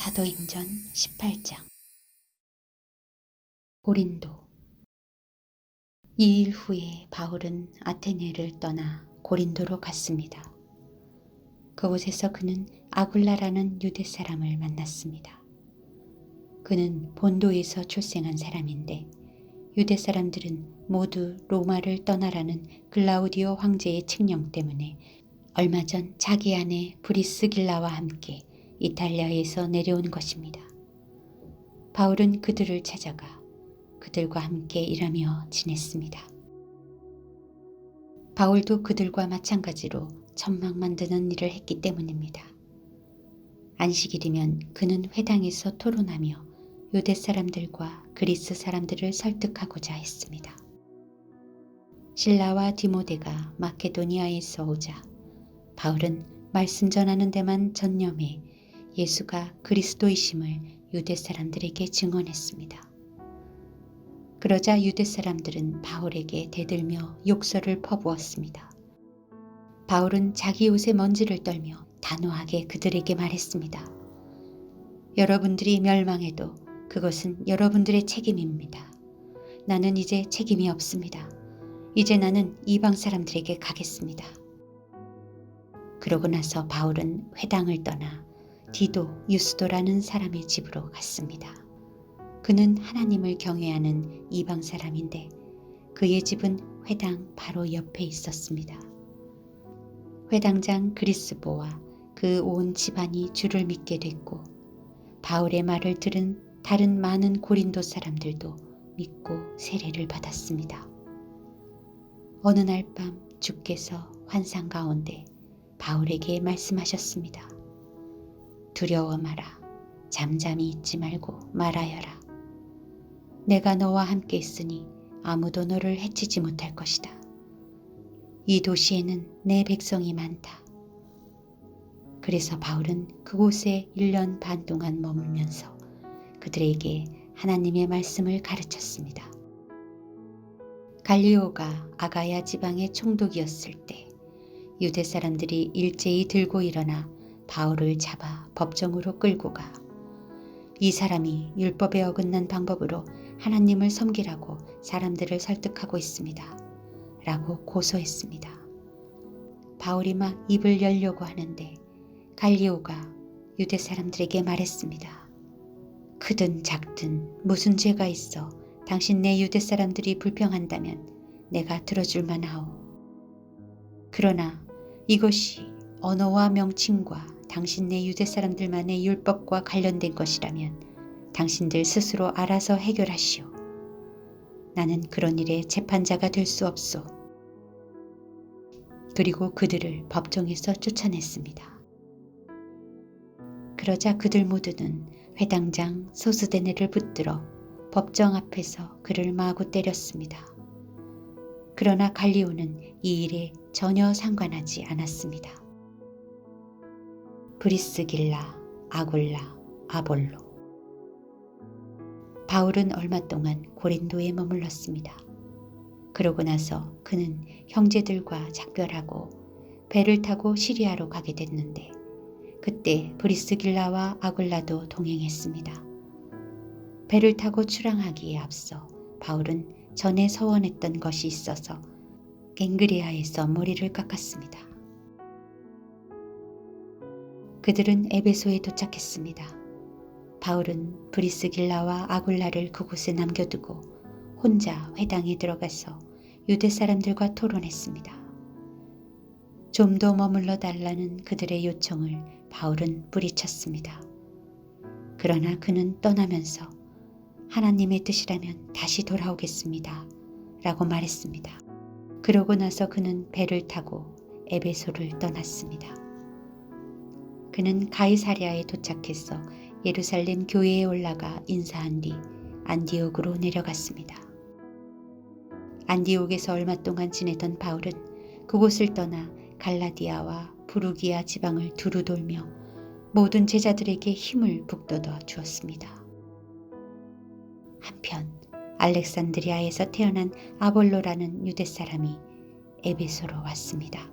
사도행전 18장. 고린도. 2일 후에 바울은 아테네를 떠나 고린도로 갔습니다. 그곳에서 그는 아굴라라는 유대 사람을 만났습니다. 그는 본도에서 출생한 사람인데 유대 사람들은 모두 로마를 떠나라는 글라우디오 황제의 칙령 때문에 얼마 전 자기 아내 브리스길라와 함께 이탈리아에서 내려온 것입니다. 바울은 그들을 찾아가 그들과 함께 일하며 지냈습니다. 바울도 그들과 마찬가지로 천막 만드는 일을 했기 때문입니다. 안식일이면 그는 회당에서 토론하며 유대 사람들과 그리스 사람들을 설득하고자 했습니다. 실라와 디모데가 마케도니아에서 오자 바울은 말씀 전하는 데만 전념해 예수가 그리스도이심을 유대 사람들에게 증언했습니다. 그러자 유대 사람들은 바울에게 대들며 욕설을 퍼부었습니다. 바울은 자기 옷에 먼지를 떨며 단호하게 그들에게 말했습니다. 여러분들이 멸망해도 그것은 여러분들의 책임입니다. 나는 이제 책임이 없습니다. 이제 나는 이방 사람들에게 가겠습니다. 그러고 나서 바울은 회당을 떠나 디도 유스도라는 사람의 집으로 갔습니다. 그는 하나님을 경외하는 이방 사람인데 그의 집은 회당 바로 옆에 있었습니다. 회당장 그리스보와 그 온 집안이 주를 믿게 됐고 바울의 말을 들은 다른 많은 고린도 사람들도 믿고 세례를 받았습니다. 어느 날 밤 주께서 환상 가운데 바울에게 말씀하셨습니다. 두려워 마라. 잠잠히 있지 말고 말하여라. 내가 너와 함께 있으니 아무도 너를 해치지 못할 것이다. 이 도시에는 내 백성이 많다. 그래서 바울은 그곳에 1년 반 동안 머물면서 그들에게 하나님의 말씀을 가르쳤습니다. 갈리오가 아가야 지방의 총독이었을 때 유대 사람들이 일제히 들고 일어나 바울을 잡아 법정으로 끌고 가 이 사람이 율법에 어긋난 방법으로 하나님을 섬기라고 사람들을 설득하고 있습니다. 라고 고소했습니다. 바울이 막 입을 열려고 하는데 갈리오가 유대 사람들에게 말했습니다. 크든 작든 무슨 죄가 있어 당신 내 유대 사람들이 불평한다면 내가 들어줄 만하오. 그러나 이것이 언어와 명칭과 당신 내 유대 사람들만의 율법과 관련된 것이라면 당신들 스스로 알아서 해결하시오. 나는 그런 일에 재판자가 될 수 없소. 그리고 그들을 법정에서 쫓아냈습니다. 그러자 그들 모두는 회당장 소스데네를 붙들어 법정 앞에서 그를 마구 때렸습니다. 그러나 갈리오는 이 일에 전혀 상관하지 않았습니다. 브리스길라, 아굴라, 아볼로. 바울은 얼마 동안 고린도에 머물렀습니다. 그러고 나서 그는 형제들과 작별하고 배를 타고 시리아로 가게 됐는데 그때 브리스길라와 아굴라도 동행했습니다. 배를 타고 출항하기에 앞서 바울은 전에 서원했던 것이 있어서 갱그리아에서 머리를 깎았습니다. 그들은 에베소에 도착했습니다. 바울은 브리스길라와 아굴라를 그곳에 남겨두고 혼자 회당에 들어가서 유대 사람들과 토론했습니다. 좀 더 머물러 달라는 그들의 요청을 바울은 뿌리쳤습니다. 그러나 그는 떠나면서 하나님의 뜻이라면 다시 돌아오겠습니다. 라고 말했습니다. 그러고 나서 그는 배를 타고 에베소를 떠났습니다. 그는 가이사랴에 도착해서 예루살렘 교회에 올라가 인사한 뒤 안디옥으로 내려갔습니다. 안디옥에서 얼마 동안 지내던 바울은 그곳을 떠나 갈라디아와 부르기아 지방을 두루 돌며 모든 제자들에게 힘을 북돋워 주었습니다. 한편 알렉산드리아에서 태어난 아볼로라는 유대 사람이 에베소로 왔습니다.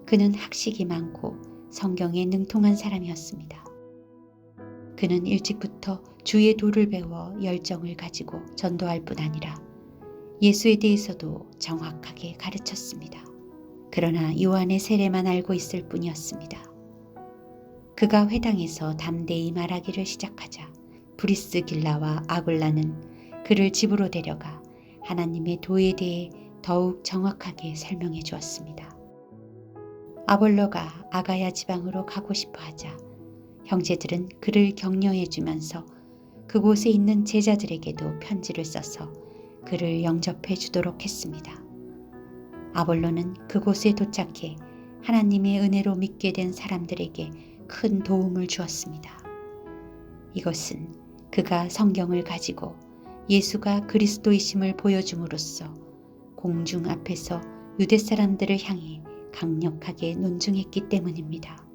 그는 학식이 많고 성경에 능통한 사람이었습니다. 그는 일찍부터 주의 도를 배워 열정을 가지고 전도할 뿐 아니라 예수에 대해서도 정확하게 가르쳤습니다. 그러나 요한의 세례만 알고 있을 뿐이었습니다. 그가 회당에서 담대히 말하기를 시작하자 브리스길라와 아굴라는 그를 집으로 데려가 하나님의 도에 대해 더욱 정확하게 설명해 주었습니다. 아볼로가 아가야 지방으로 가고 싶어 하자 형제들은 그를 격려해 주면서 그곳에 있는 제자들에게도 편지를 써서 그를 영접해 주도록 했습니다. 아볼로는 그곳에 도착해 하나님의 은혜로 믿게 된 사람들에게 큰 도움을 주었습니다. 이것은 그가 성경을 가지고 예수가 그리스도이심을 보여줌으로써 공중 앞에서 유대 사람들을 향해 강력하게 논증했기 때문입니다.